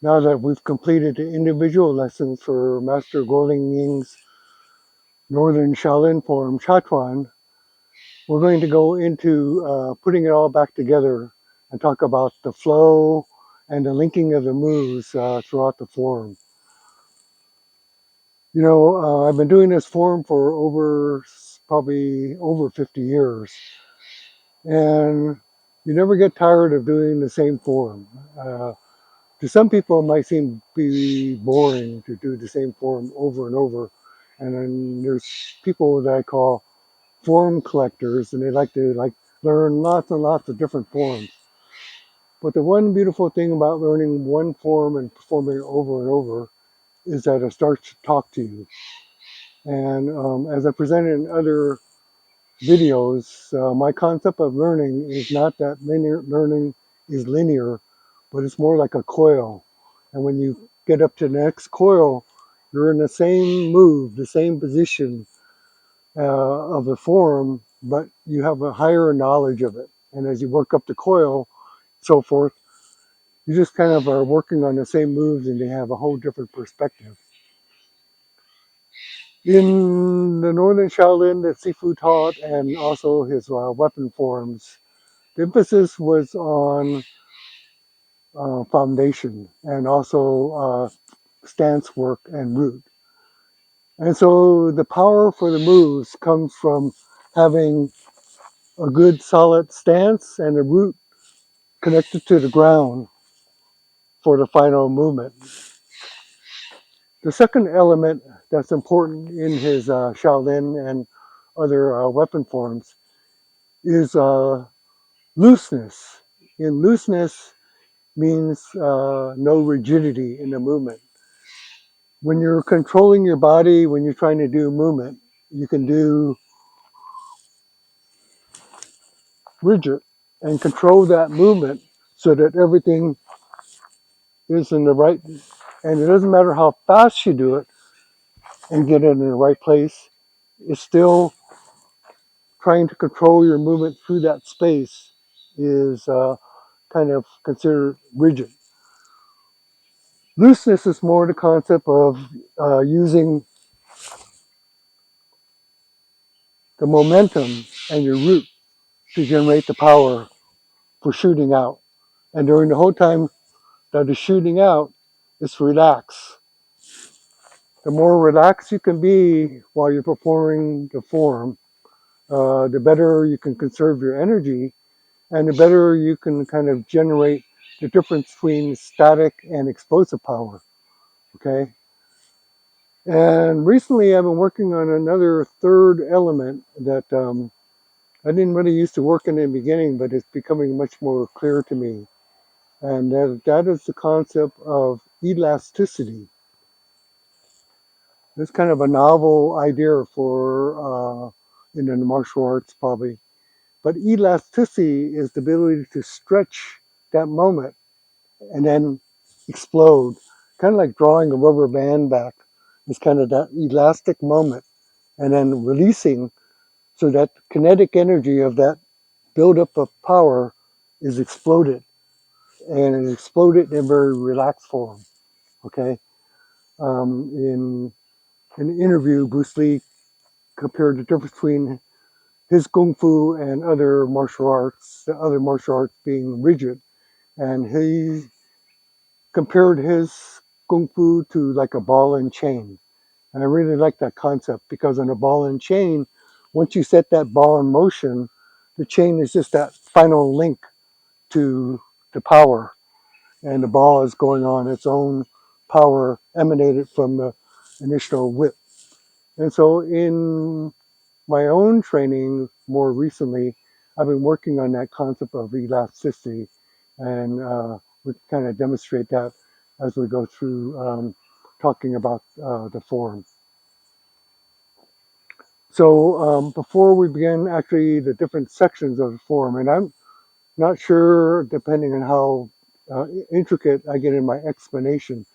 Now that we've completed the individual lessons for Master Kuo Lien Ying's Northern Shaolin form, Chuan, we're going to go into putting it all back together and talk about the flow and the linking of the moves throughout the form. I've been doing this form for probably over 50 years, and you never get tired of doing the same form. To some people, it might seem be boring to do the same form over and over. And then there's people that I call form collectors, and they like to learn lots and lots of different forms. But the one beautiful thing about learning one form and performing it over and over is that it starts to talk to you. And as I presented in other videos, my concept of learning is not that linear learning is linear, but it's more like a coil. And when you get up to the next coil, you're in the same move, the same position of the form, but you have a higher knowledge of it. And as you work up the coil, so forth, you just kind of are working on the same moves and they have a whole different perspective. In the Northern Shaolin that Sifu taught and also his weapon forms, the emphasis was on foundation and also stance work and root. And so the power for the moves comes from having a good solid stance and a root connected to the ground for the final movement. The second element that's important in his Shaolin and other weapon forms is looseness. In looseness means no rigidity in the movement. When you're controlling your body, when you're trying to do movement, you can do rigid and control that movement so that everything is in the right, and it doesn't matter how fast you do it and get it in the right place, it's still trying to control your movement through that space is kind of considered rigid. Looseness is more the concept of using the momentum and your root to generate the power for shooting out. And during the whole time that is shooting out, it's relax. The more relaxed you can be while you're performing the form, the better you can conserve your energy and the better you can kind of generate the difference between static and explosive power. Okay. And recently I've been working on another third element that I didn't really used to work in the beginning, but it's becoming much more clear to me. And that is the concept of elasticity. It's kind of a novel idea for in the martial arts, probably. But elasticity is the ability to stretch that moment and then explode, kind of like drawing a rubber band back. It's kind of that elastic moment and then releasing so that kinetic energy of that buildup of power is exploded and it exploded in a very relaxed form. Okay. In an interview, Bruce Lee compared the difference between his kung fu and other martial arts, the other martial arts being rigid. And he compared his kung fu to like a ball and chain. And I really like that concept because on a ball and chain, once you set that ball in motion, the chain is just that final link to the power. And the ball is going on its own power emanated from the initial whip. And so in my own training more recently, I've been working on that concept of elasticity, and we kind of demonstrate that as we go through talking about the form. So before we begin actually the different sections of the form, and I'm not sure, depending on how intricate I get in my explanation,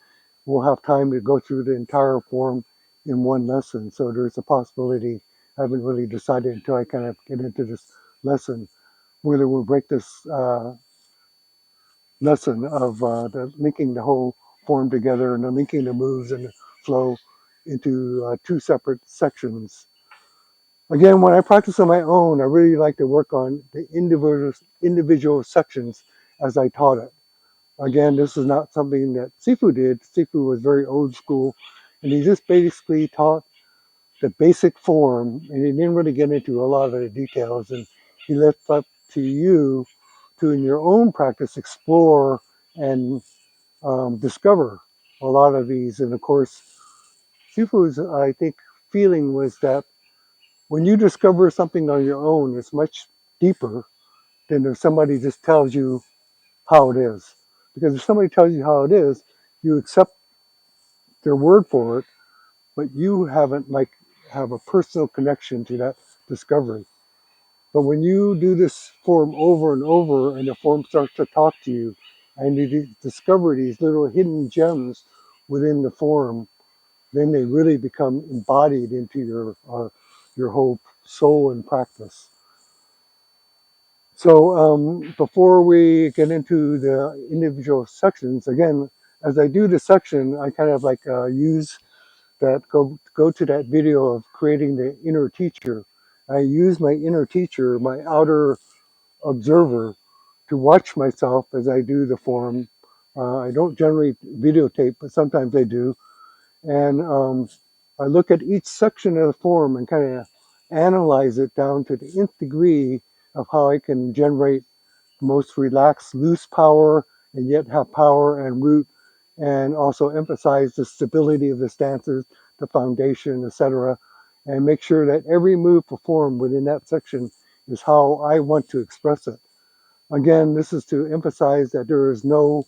we'll have time to go through the entire form in one lesson. So there's a possibility, I haven't really decided until I kind of get into this lesson, whether we'll break this lesson of linking the whole form together and then linking the moves and the flow into two separate sections. Again, when I practice on my own, I really like to work on the individual sections as I taught it. Again, this is not something that Sifu did. Sifu was very old school, and he just basically taught the basic form, and he didn't really get into a lot of the details. And he left up to you to, in your own practice, explore and discover a lot of these. And of course, Sifu's, I think, feeling was that when you discover something on your own, it's much deeper than if somebody just tells you how it is. Because if somebody tells you how it is, you accept their word for it, but you haven't have a personal connection to that discovery. But when you do this form over and over and the form starts to talk to you and you discover these little hidden gems within the form, then they really become embodied into your whole soul and practice. So before we get into the individual sections, again, as I do the section, I kind of use that go to that video of creating the inner teacher. I use my inner teacher, my outer observer, to watch myself as I do the form. I don't generally videotape, but sometimes I do. And I look at each section of the form and kind of analyze it down to the nth degree of how I can generate most relaxed, loose power, and yet have power and root, and also emphasize the stability of the stances, the foundation, etc., and make sure that every move performed within that section is how I want to express it. Again, this is to emphasize that there is no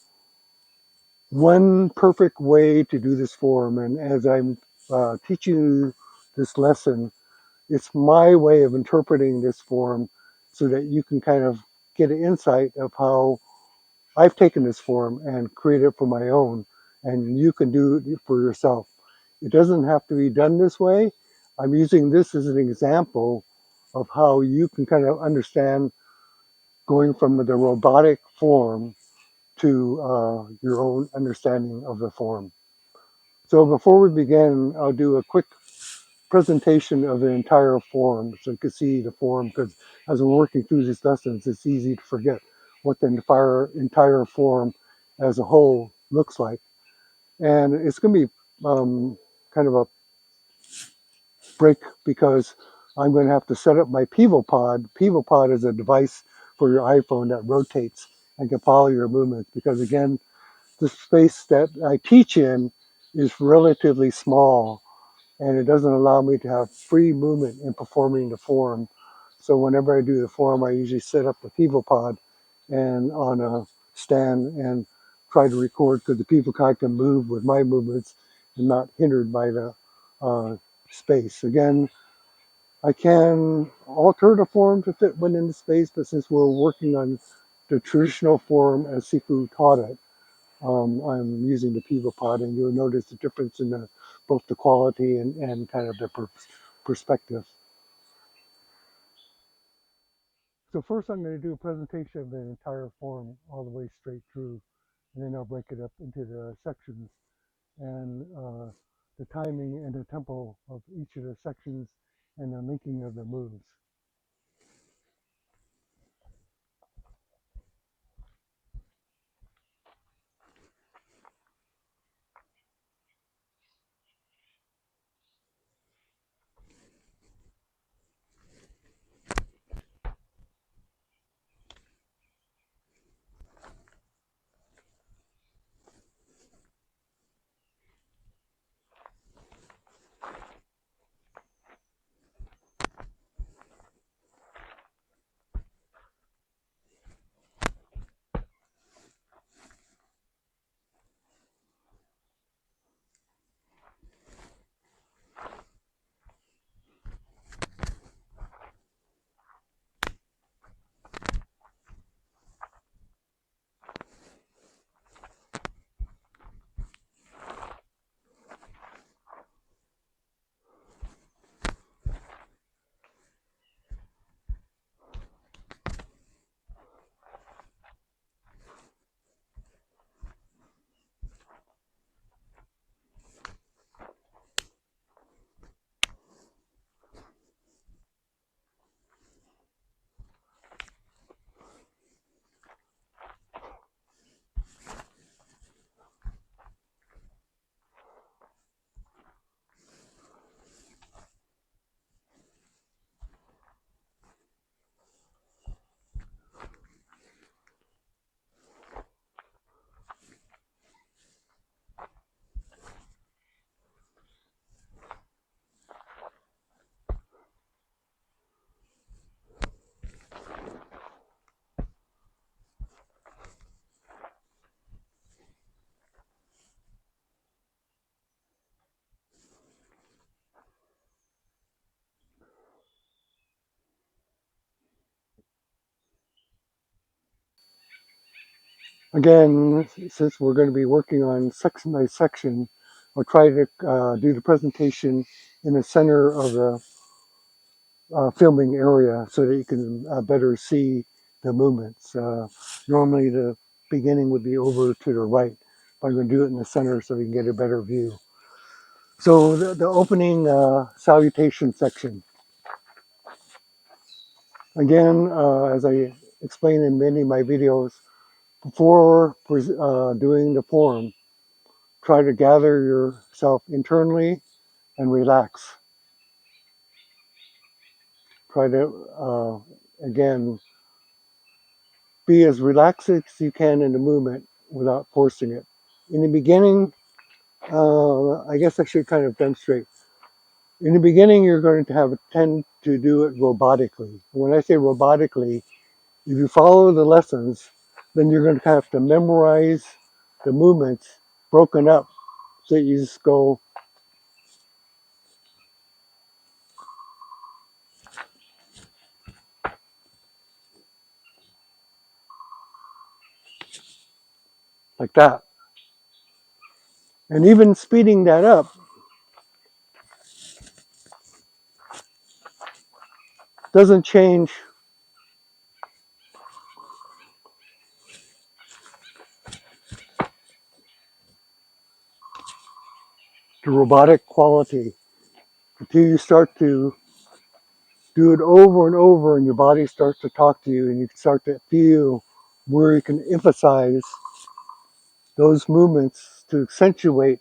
one perfect way to do this form, and as I'm teaching you this lesson, it's my way of interpreting this form so that you can kind of get an insight of how I've taken this form and created it for my own, and you can do it for yourself. It doesn't have to be done this way. I'm using this as an example of how you can kind of understand going from the robotic form to your own understanding of the form. So before we begin, I'll do a quick presentation of the entire form so you can see the form, because as we're working through these lessons, it's easy to forget what the entire form as a whole looks like. And it's going to be kind of a break because I'm going to have to set up my Pivo Pod. Pivo Pod is a device for your iPhone that rotates and can follow your movements, because again, the space that I teach in is relatively small, and it doesn't allow me to have free movement in performing the form. So whenever I do the form, I usually set up the Pivo Pod and on a stand and try to record, because the Pivo Pod can move with my movements and not hindered by the uh, space. Again, I can alter the form to fit within the space, but since we're working on the traditional form as Sifu taught it, I'm using the Pivo Pod, and you'll notice the difference in both the quality and kind of the perspective. So first I'm going to do a presentation of the entire form all the way straight through, and then I'll break it up into the sections and the timing and the tempo of each of the sections and the linking of the moves. Again, since we're going to be working on section by section, I'll try to do the presentation in the center of the filming area so that you can better see the movements. Normally the beginning would be over to the right, but I'm going to do it in the center so you can get a better view. So the opening salutation section. Again, as I explained in many of my videos, before doing the form, try to gather yourself internally and relax. Try to, again, be as relaxed as you can in the movement without forcing it. In the beginning, I guess I should kind of demonstrate. In the beginning, you're going to have tend to do it robotically. When I say robotically, if you follow the lessons, then you're going to have to memorize the movements broken up so that you just go like that. And even speeding that up doesn't change the robotic quality until you start to do it over and over and your body starts to talk to you and you start to feel where you can emphasize those movements to accentuate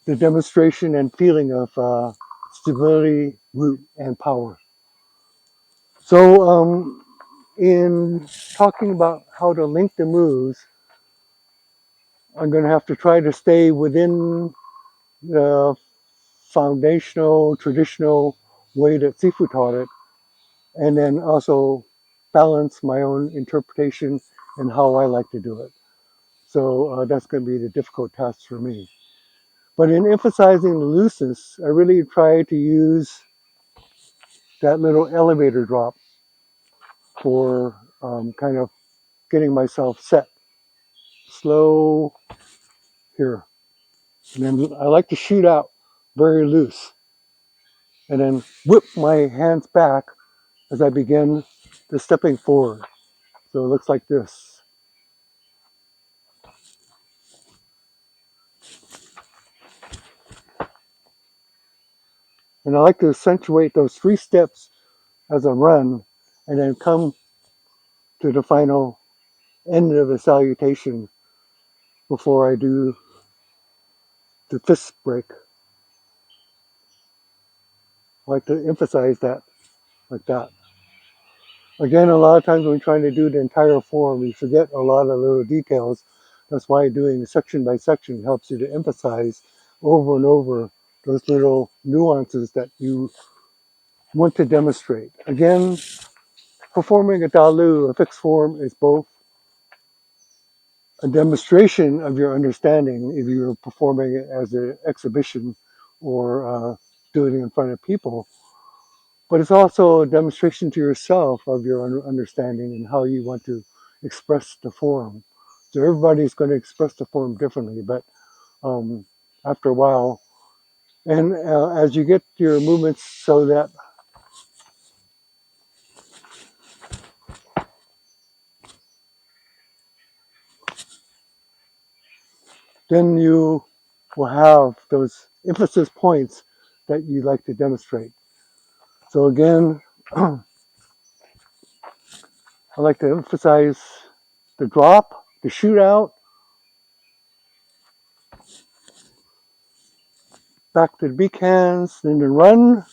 the demonstration and feeling of stability, root, and power. So in talking about how to link the moves, I'm going to have to try to stay within the foundational, traditional way that Sifu taught it, and then also balance my own interpretation and how I like to do it. So that's going to be the difficult task for me. But in emphasizing the looseness, I really try to use that little elevator drop for kind of getting myself set. Slow here. And then I like to shoot out very loose and then whip my hands back as I begin the stepping forward. So it looks like this. And I like to accentuate those 3 steps as I run and then come to the final end of the salutation before I do the fist break. I like to emphasize that like that. Again, a lot of times when we're trying to do the entire form, we forget a lot of little details. That's why doing section by section helps you to emphasize over and over those little nuances that you want to demonstrate. Again, performing a dalu, a fixed form, is both a demonstration of your understanding if you're performing it as an exhibition or doing it in front of people. But it's also a demonstration to yourself of your understanding and how you want to express the form. So everybody's going to express the form differently, but after a while, and as you get your movements so that then you will have those emphasis points that you like to demonstrate. So again, I like to emphasize the drop, the shoot out, back to the big hands, then the run,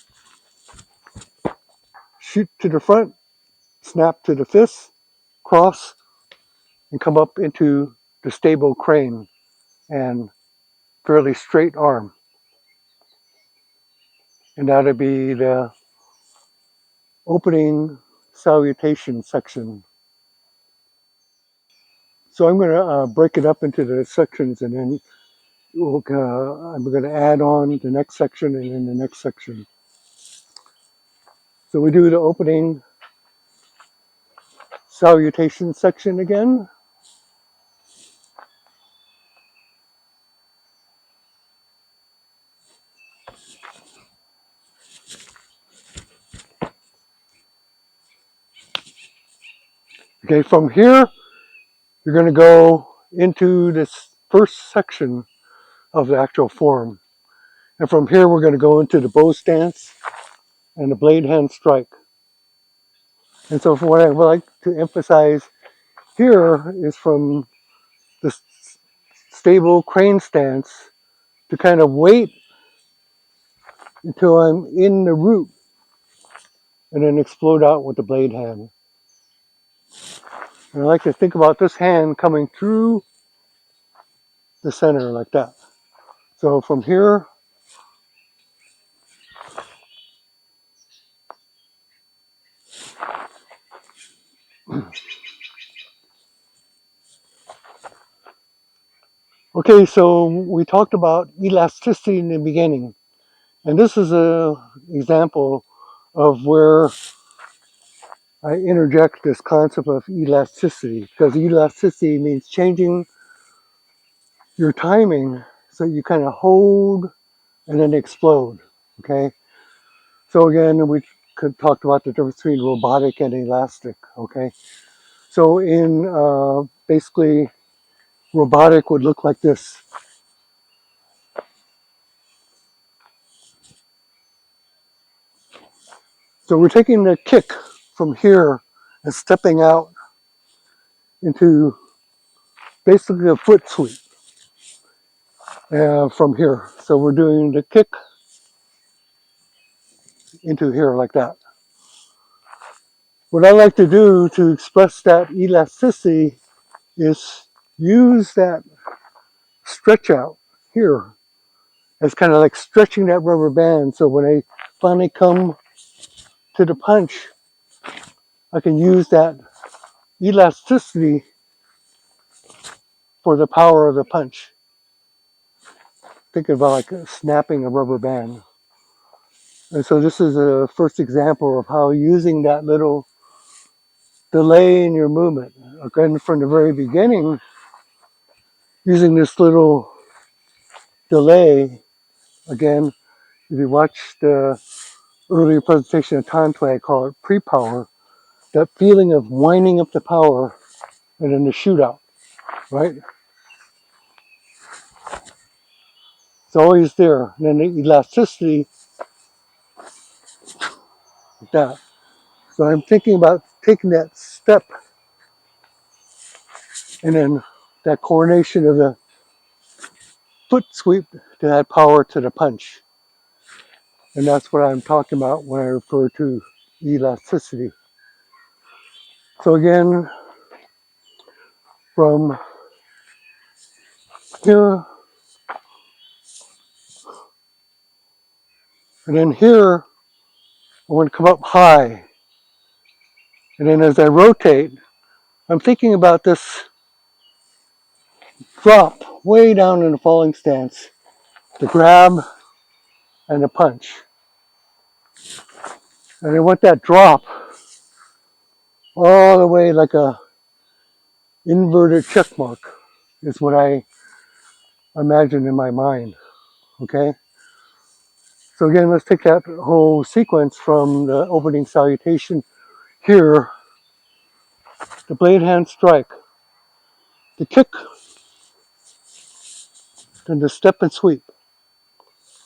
shoot to the front, snap to the fist, cross, and come up into the stable crane and fairly straight arm. And that'll be the opening salutation section. So I'm going to break it up into the sections and then I'm going to add on the next section and then the next section. So we do the opening salutation section again. Okay, from here, you're going to go into this first section of the actual form. And from here, we're going to go into the bow stance and the blade hand strike. And so for what I would like to emphasize here is from the stable crane stance to kind of wait until I'm in the root and then explode out with the blade hand. And I like to think about this hand coming through the center like that. So from here, okay, so we talked about elasticity in the beginning. And this is an example of where I interject this concept of elasticity, because elasticity means changing your timing so you kind of hold and then explode. Okay, so again, we could talk about the difference between robotic and elastic. Okay, so in basically robotic would look like this. So we're taking the kick from here and stepping out into basically a foot sweep from here. So we're doing the kick into here like that. What I like to do to express that elasticity is use that stretch out here as kind of like stretching that rubber band. So when I finally come to the punch, I can use that elasticity for the power of the punch. Think about like snapping a rubber band. And so this is a first example of how using that little delay in your movement, again from the very beginning, using this little delay, again, if you watch the earlier presentation of Tantra, I call it pre-power, that feeling of winding up the power and then the shootout, right? It's always there. And then the elasticity, like that. So I'm thinking about taking that step and then that coordination of the foot sweep to add power to the punch. And that's what I'm talking about when I refer to elasticity. So again, from here, and then here, I want to come up high. And then as I rotate, I'm thinking about this drop way down in the falling stance, the grab and the punch. And I want that drop all the way like a inverted check mark is what I imagine in my mind. Okay? So again, let's take that whole sequence from the opening salutation here, the blade hand strike, the kick, then the step and sweep,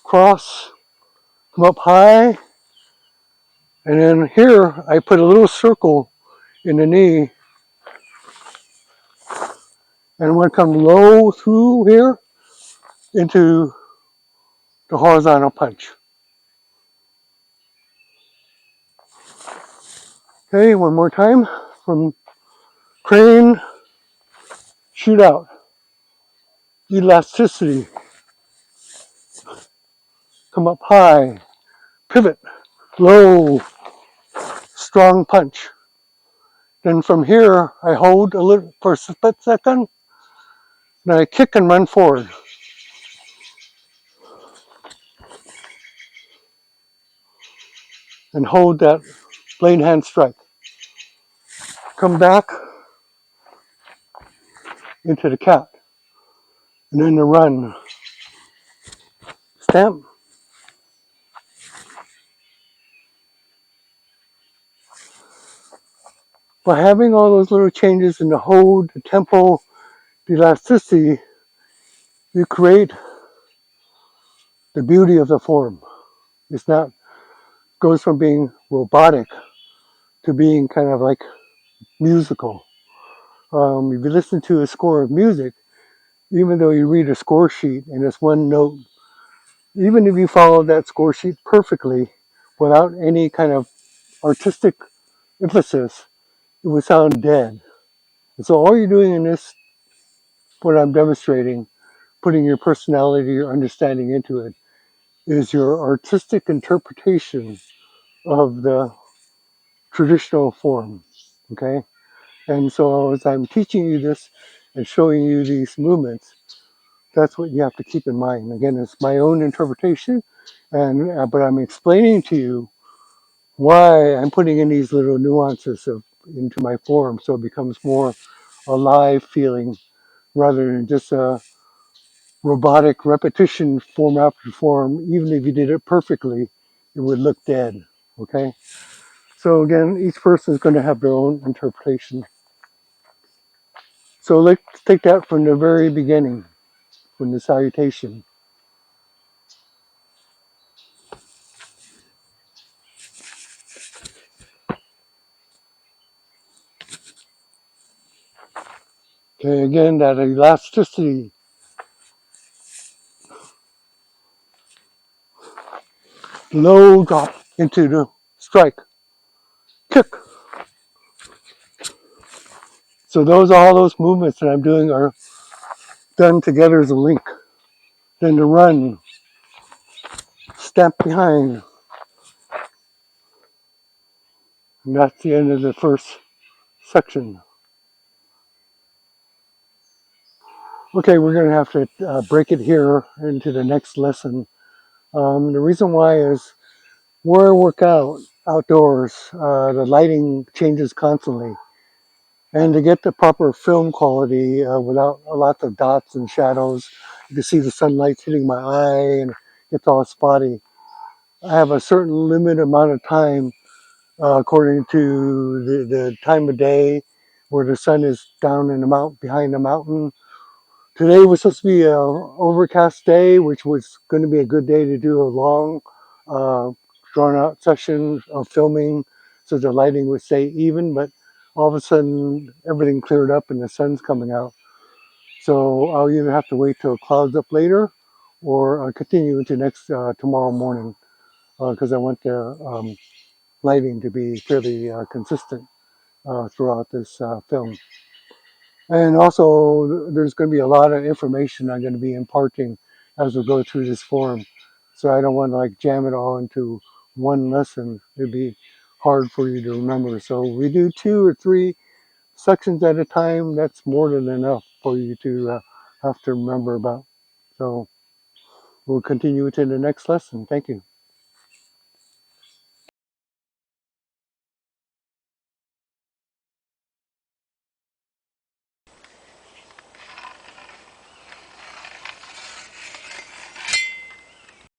cross, come up high, and then here I put a little circle in the knee, and I'm going to come low through here into the horizontal punch. Okay, one more time from crane, shoot out, elasticity, come up high, pivot, low, strong punch. Then from here, I hold a little for a split second, then I kick and run forward. And hold that blade hand strike. Come back into the cat. And then the run. Stamp. by having all those little changes in the hold, the tempo, the elasticity, you create the beauty of the form. It's not goes from being robotic to being kind of like musical. If you listen to a score of music, even though you read a score sheet and it's one note, even if you follow that score sheet perfectly without any kind of artistic emphasis, it would sound dead. And so all you're doing in this, what I'm demonstrating, putting your personality, your understanding into it, is your artistic interpretation of the traditional form. Okay? And so as I'm teaching you this and showing you these movements, that's what you have to keep in mind. Again, it's my own interpretation, and but I'm explaining to you why I'm putting in these little nuances into my form, so it becomes more alive feeling rather than just a robotic repetition form after form. Even if you did it perfectly, it would look dead. Okay. So again, each person is going to have their own interpretation. So let's take that from the very beginning, from the salutation. Okay, again, that elasticity, low drop into the strike, kick. So all those movements that I'm doing are done together as a link. Then to run, step behind. And that's the end of the first section. Okay, we're going to have to break it here into the next lesson. The reason why is where I work out outdoors, the lighting changes constantly. And to get the proper film quality without lots of dots and shadows, you can see the sunlight hitting my eye and it's all spotty. I have a certain limited amount of time according to the time of day where the sun is down in the mount behind the mountain. Today was supposed to be an overcast day, which was going to be a good day to do a long, uh, drawn out session of filming so the lighting would stay even. But all of a sudden, everything cleared up and the sun's coming out. So I'll either have to wait till it clouds up later or continue into next tomorrow morning because I want the lighting to be fairly consistent throughout this film. And also, there's going to be a lot of information I'm going to be imparting as we go through this forum. So I don't want to like jam it all into one lesson. It'd be hard for you to remember. So we do 2 or 3 sections at a time. That's more than enough for you to have to remember about. So we'll continue to the next lesson. Thank you.